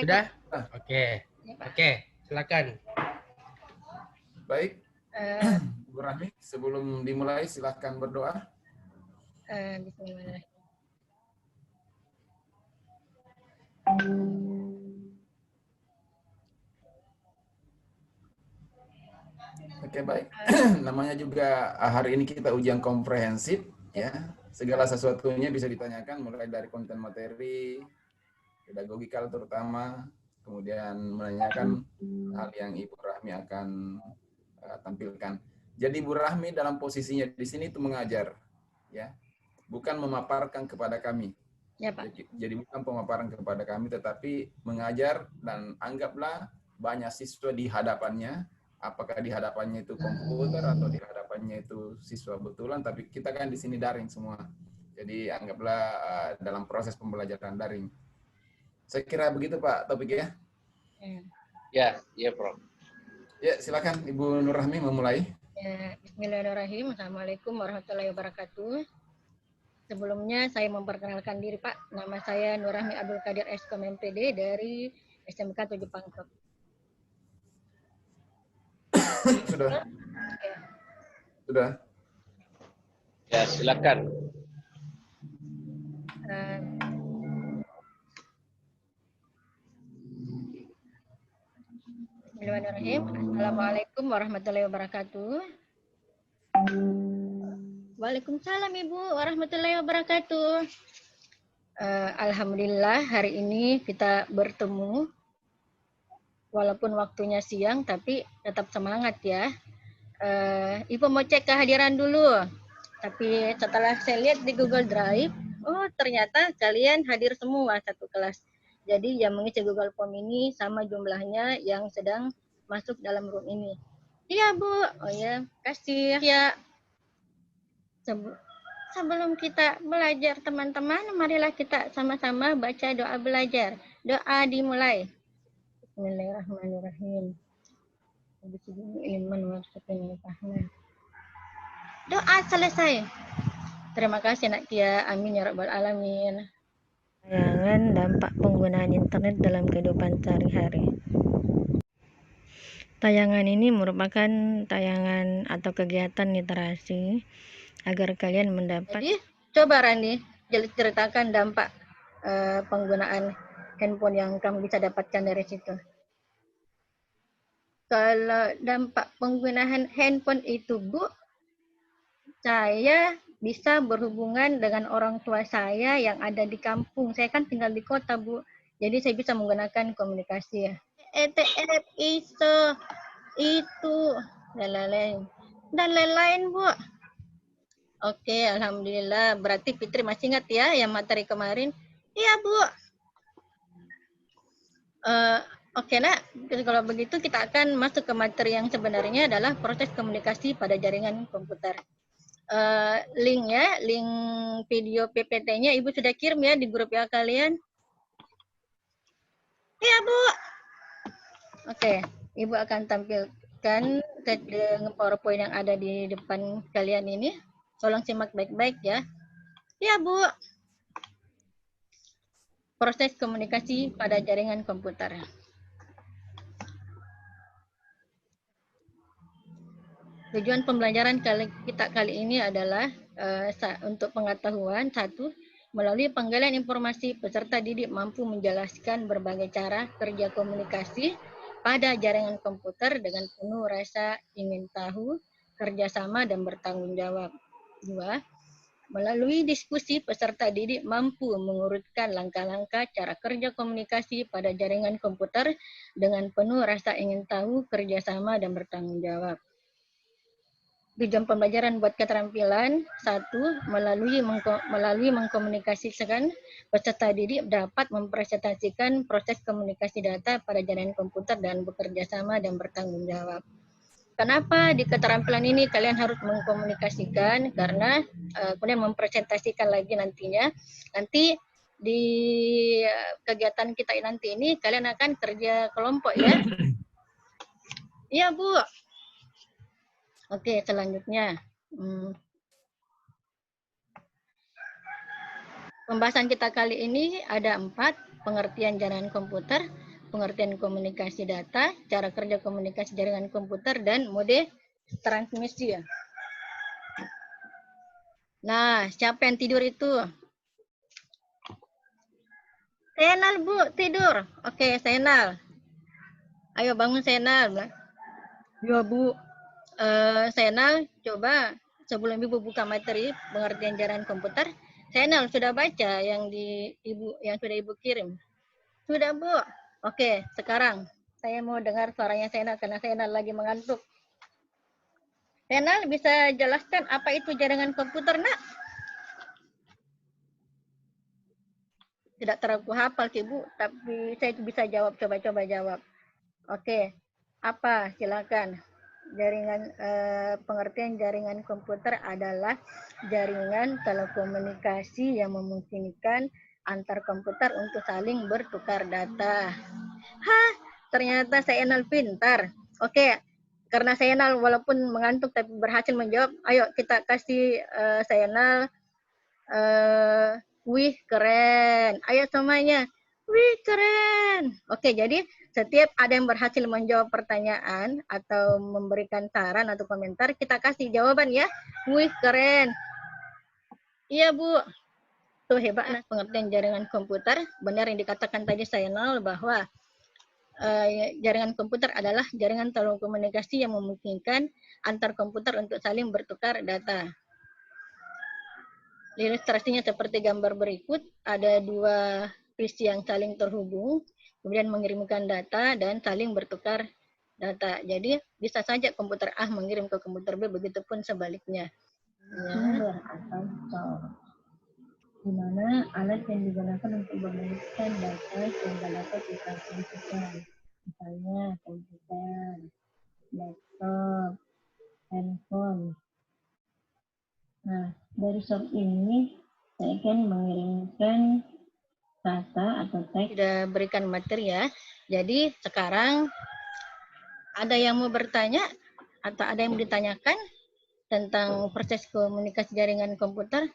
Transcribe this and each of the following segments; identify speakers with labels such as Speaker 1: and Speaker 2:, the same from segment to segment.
Speaker 1: Sudah?
Speaker 2: Nah,
Speaker 1: Oke.
Speaker 3: Ya, Pak.
Speaker 1: Oke, silakan.
Speaker 2: baik,
Speaker 3: Eh,
Speaker 2: Bu Rahmi, sebelum dimulai silakan berdoa.
Speaker 3: Bismillahirrahmanirrahim.
Speaker 2: Oke, baik. Namanya juga hari ini kita ujian komprehensif, ya. Segala sesuatunya bisa ditanyakan, mulai dari konten materi, pedagogikal terutama, kemudian menanyakan hal yang Ibu Rahmi akan tampilkan. Jadi Bu Rahmi dalam posisinya di sini itu mengajar, ya, bukan memaparkan kepada kami.
Speaker 3: Ya, Pak.
Speaker 2: Jadi bukan pemaparan kepada kami, tetapi mengajar, dan anggaplah banyak siswa di hadapannya, apakah di hadapannya itu komputer atau di hadapannya itu siswa betulan, tapi kita kan di sini daring semua. Jadi anggaplah dalam proses pembelajaran daring. Saya kira begitu Pak Taufik ya.
Speaker 4: Ya, Prof.
Speaker 2: Ya, silakan Ibu Nur Rahmi memulai.
Speaker 3: Ya, Bismillahirrahmanirrahim. Assalamualaikum warahmatullahi wabarakatuh. Sebelumnya saya memperkenalkan diri Pak. Nama saya Nur Rahmi Abdul Qadir SKM MPD dari SMK 7 Pangkep.
Speaker 2: Sudah.
Speaker 3: Ya.
Speaker 2: Sudah.
Speaker 4: Ya, silakan.
Speaker 3: Bismillahirrahmanirrahim. Assalamualaikum warahmatullahi wabarakatuh. Waalaikumsalam Ibu warahmatullahi wabarakatuh. Alhamdulillah hari ini kita bertemu. Walaupun waktunya siang tapi tetap semangat ya. Ibu mau cek kehadiran dulu. Tapi setelah saya lihat di Google Drive, oh ternyata kalian hadir semua satu kelas. Jadi yang mengisi Google Form ini sama jumlahnya yang sedang masuk dalam room ini. Iya Bu, oh ya, kasih ya. Sebelum kita belajar teman-teman, marilah kita sama-sama baca doa belajar. Doa dimulai. Bismillahirrahmanirrahim. Doa selesai. Terima kasih Nak Kia. Amin ya rabbal alamin. Tayangan dampak penggunaan internet dalam kehidupan sehari-hari. Tayangan ini merupakan tayangan atau kegiatan literasi agar kalian mendapat. Jadi, coba Rani ceritakan dampak penggunaan handphone yang kamu bisa dapatkan dari situ. Kalau dampak penggunaan handphone itu, Bu, saya bisa berhubungan dengan orang tua saya yang ada di kampung. Saya kan tinggal di kota, Bu. Jadi saya bisa menggunakan komunikasi ya. ETF, ISO, itu, dan lain-lain, Bu. Oke, alhamdulillah. Berarti Fitri masih ingat ya yang materi kemarin? Iya, Bu. Oke, Nak. Kalau begitu kita akan masuk ke materi yang sebenarnya adalah proses komunikasi pada jaringan komputer. Linknya, link video PPT-nya Ibu sudah kirim ya di grup ya kalian? Iya, Bu. Oke, Ibu akan tampilkan PowerPoint yang ada di depan kalian ini. Tolong simak baik-baik ya. Iya, Bu. Proses komunikasi pada jaringan komputer. Tujuan pembelajaran kita kali ini adalah untuk pengetahuan, satu, melalui penggalian informasi peserta didik mampu menjelaskan berbagai cara kerja komunikasi pada jaringan komputer dengan penuh rasa ingin tahu, kerjasama, dan bertanggung jawab. Dua, melalui diskusi peserta didik mampu mengurutkan langkah-langkah cara kerja komunikasi pada jaringan komputer dengan penuh rasa ingin tahu, kerjasama, dan bertanggung jawab. Tujuan pembelajaran buat keterampilan, satu, melalui mengkomunikasikan peserta didik dapat mempresentasikan proses komunikasi data pada jaringan komputer dan bekerja sama dan bertanggung jawab. Kenapa di keterampilan ini kalian harus mengkomunikasikan? Karena kemudian mempresentasikan lagi nantinya. Nanti di kegiatan kita nanti ini kalian akan kerja kelompok ya. Iya, Bu. Oke, selanjutnya. Pembahasan kita kali ini ada 4, pengertian jaringan komputer, pengertian komunikasi data, cara kerja komunikasi jaringan komputer, dan mode transmisi. Nah, siapa yang tidur itu? Senal, Bu, tidur. Oke, Senal. Ayo bangun, Senal. Ya, Bu. Senal, coba sebelum Ibu buka materi pengertian jaringan komputer, Senal sudah baca yang sudah Ibu kirim? Sudah, Bu. Oke, sekarang saya mau dengar suaranya Senal karena Senal lagi mengantuk. Senal bisa jelaskan apa itu jaringan komputer, Nak? Tidak terlalu hafal sih, Bu, tapi saya bisa jawab, coba jawab. Oke, apa? Silakan. Pengertian jaringan komputer adalah jaringan telekomunikasi yang memungkinkan antar komputer untuk saling bertukar data. Hah, ternyata Senal pintar. Oke, karena Senal walaupun mengantuk tapi berhasil menjawab, ayo kita kasih Senal wih keren. Ayo semuanya. Wih keren. Oke, jadi setiap ada yang berhasil menjawab pertanyaan atau memberikan saran atau komentar, kita kasih jawaban ya. Wih keren. Iya, Bu. Tuh hebatnya pengertian jaringan komputer. Benar yang dikatakan tadi Senal bahwa jaringan komputer adalah jaringan telekomunikasi yang memungkinkan antar komputer untuk saling bertukar data. Ilustrasinya seperti gambar berikut, ada dua PC yang saling terhubung, kemudian mengirimkan data dan saling bertukar data. Jadi bisa saja komputer A mengirim ke komputer B, begitupun sebaliknya. Sumber atau source, di mana alat yang digunakan untuk mengirimkan data sehingga dapat ditransmisikan. Misalnya komputer, laptop, handphone. Nah, dari source ini saya akan mengirimkan data atau teks. Sudah berikan materi ya. Jadi sekarang ada yang mau bertanya atau ada yang mau ditanyakan tentang proses komunikasi jaringan komputer?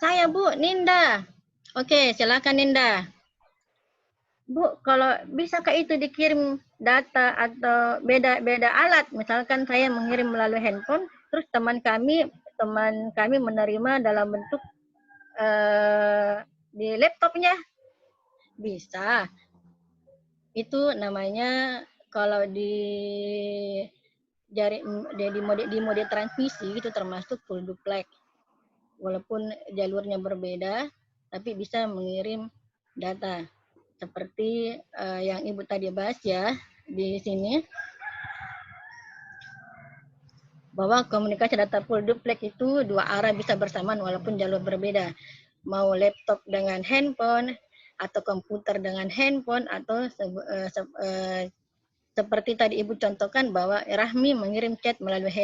Speaker 3: Saya, Bu, Ninda. Oke, silakan Ninda. Bu, kalau bisakah itu dikirim data atau beda-beda alat? Misalkan saya mengirim melalui handphone, terus teman kami menerima dalam bentuk di laptopnya. Bisa. Itu namanya kalau di mode transmisi itu termasuk full duplex. Walaupun jalurnya berbeda, tapi bisa mengirim data. Seperti yang Ibu tadi bahas ya di sini. Bahwa komunikasi data full duplex itu dua arah bisa bersamaan walaupun jalur berbeda. Mau laptop dengan handphone, atau komputer dengan handphone, atau seperti tadi Ibu contohkan bahwa Rahmi mengirim chat melalui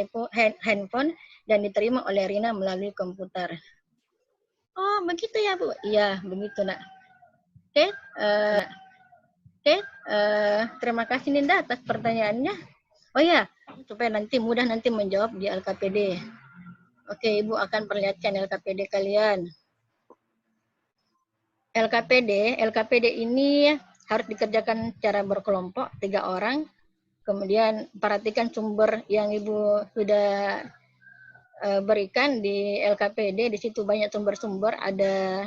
Speaker 3: handphone dan diterima oleh Rina melalui komputer. Oh, begitu ya, Bu? Iya, begitu, Nak. Oke, terima kasih Ninda atas pertanyaannya. Oh ya, supaya mudah menjawab di LKPD. Oke, Ibu akan perlihatkan LKPD kalian. LKPD ini harus dikerjakan secara berkelompok 3 orang. Kemudian perhatikan sumber yang Ibu sudah berikan di LKPD. Di situ banyak sumber-sumber ada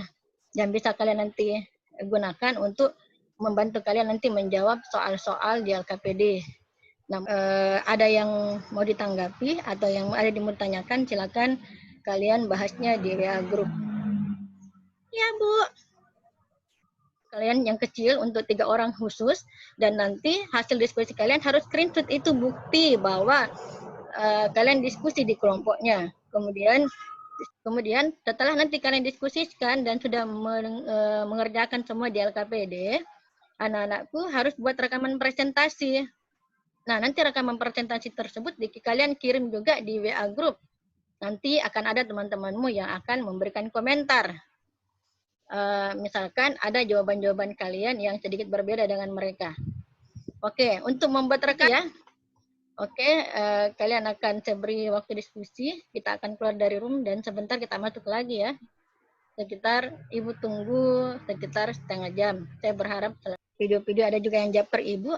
Speaker 3: yang bisa kalian nanti gunakan untuk membantu kalian nanti menjawab soal-soal di LKPD. Nah, ada yang mau ditanggapi atau yang ada yang mau ditanyakan, silakan kalian bahasnya di WA Group. Ya, Bu. Kalian yang kecil untuk 3 orang khusus, dan nanti hasil diskusi kalian harus screenshot, itu bukti bahwa kalian diskusi di kelompoknya. Kemudian setelah nanti kalian diskusikan dan sudah mengerjakan semua di LKPD, anak-anakku harus buat rekaman presentasi. Nah, nanti rekaman presentasi tersebut kalian kirim juga di WA Group. Nanti akan ada teman-temanmu yang akan memberikan komentar. Misalkan ada jawaban-jawaban kalian yang sedikit berbeda dengan mereka. Oke, untuk membuat rekaman ya. Oke, kalian akan saya beri waktu diskusi. Kita akan keluar dari room dan sebentar kita masuk lagi ya. Sekitar Ibu tunggu sekitar setengah jam. Saya berharap video-video, ada juga yang japper Ibu.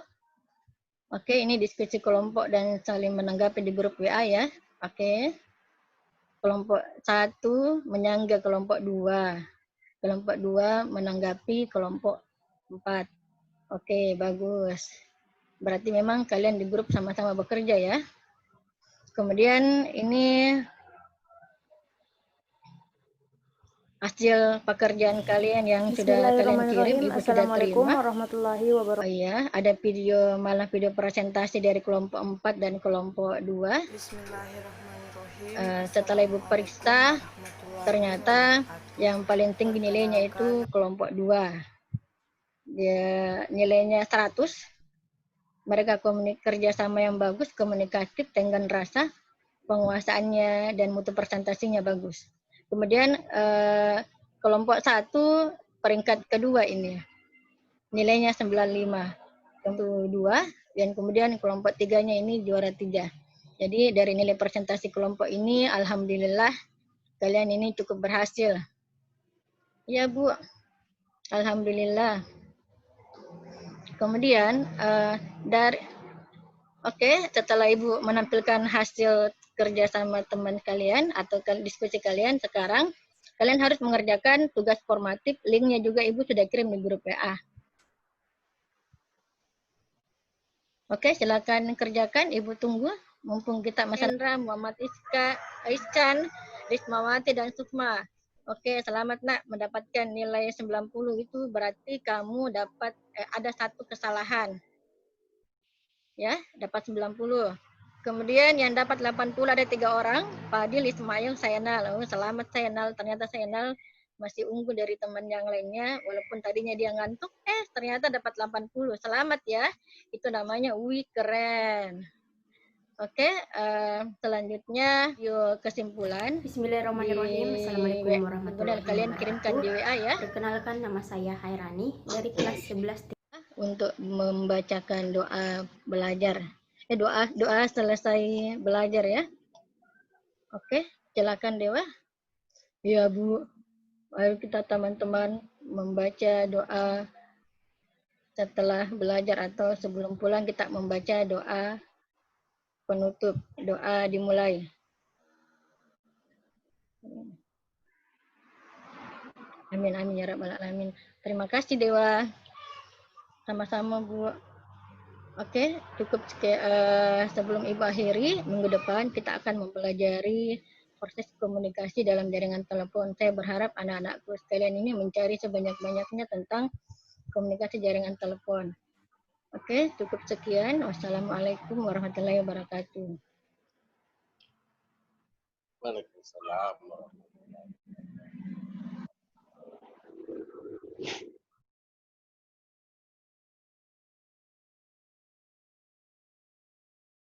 Speaker 3: Oke, ini diskusi kelompok dan saling menanggapi di grup WA ya. Oke. Kelompok 1 menyangga kelompok 2. Kelompok 2 menanggapi kelompok 4. Oke, bagus. Berarti memang kalian di grup sama-sama bekerja ya. Kemudian ini hasil pekerjaan kalian yang sudah kalian kirim, Ibu sudah
Speaker 1: Assalamualaikum
Speaker 3: terima.
Speaker 1: warahmatullahi wabarakatuh.
Speaker 3: Oh iya, ada video, malah video presentasi dari kelompok 4 dan kelompok 2.
Speaker 1: Bismillahirrahmanirrahim.
Speaker 3: Setelah Ibu periksa, ternyata yang paling tinggi nilainya itu kelompok 2. Dia nilainya 100. Mereka kerjasama yang bagus, komunikatif, tenggang rasa, penguasaannya dan mutu presentasinya bagus. Kemudian kelompok 1 peringkat kedua ini nilainya 95. Kelompok 2 dan kemudian kelompok 3-nya ini juara 3. Jadi dari nilai presentasi kelompok ini alhamdulillah kalian ini cukup berhasil. Ya Bu, alhamdulillah. Kemudian setelah Ibu menampilkan hasil kerja sama teman kalian atau diskusi kalian, sekarang kalian harus mengerjakan tugas formatif. Linknya juga Ibu sudah kirim di grup WA. Oke, silakan kerjakan. Ibu tunggu. Mumpung kita Mas Hendra, Muhammad Iskan, Rismawati, dan Sukma. Oke, selamat nak mendapatkan nilai 90 itu berarti kamu dapat ada satu kesalahan. Ya, dapat 90. Kemudian yang dapat 80 ada 3 orang, Fadil, Ismail, Sayanal. Oh, selamat Sayanal, ternyata Sayanal masih unggul dari teman yang lainnya, walaupun tadinya dia ngantuk, ternyata dapat 80. Selamat ya, itu namanya wih keren. Oke, selanjutnya yuk kesimpulan.
Speaker 1: Bismillahirrahmanirrahim. Assalamualaikum warahmatullahi wabarakatuh.
Speaker 3: Kalian kirimkan di WA ya.
Speaker 1: Perkenalkan, nama saya Hairani dari kelas 11
Speaker 3: untuk membacakan doa belajar. Doa selesai belajar ya. Oke, silakan Dewa. Ya Bu, ayo kita teman-teman membaca doa setelah belajar atau sebelum pulang kita membaca doa penutup. Doa dimulai. Amin amin ya rabbal alamin. Terima kasih Dewa. Sama-sama Bu. Oke, cukup sebelum Ibu akhiri, minggu depan kita akan mempelajari proses komunikasi dalam jaringan telepon. Saya berharap anak-anakku sekalian ini mencari sebanyak-banyaknya tentang komunikasi jaringan telepon. Oke, cukup sekian. Wassalamualaikum warahmatullahi wabarakatuh.
Speaker 4: Waalaikumsalam.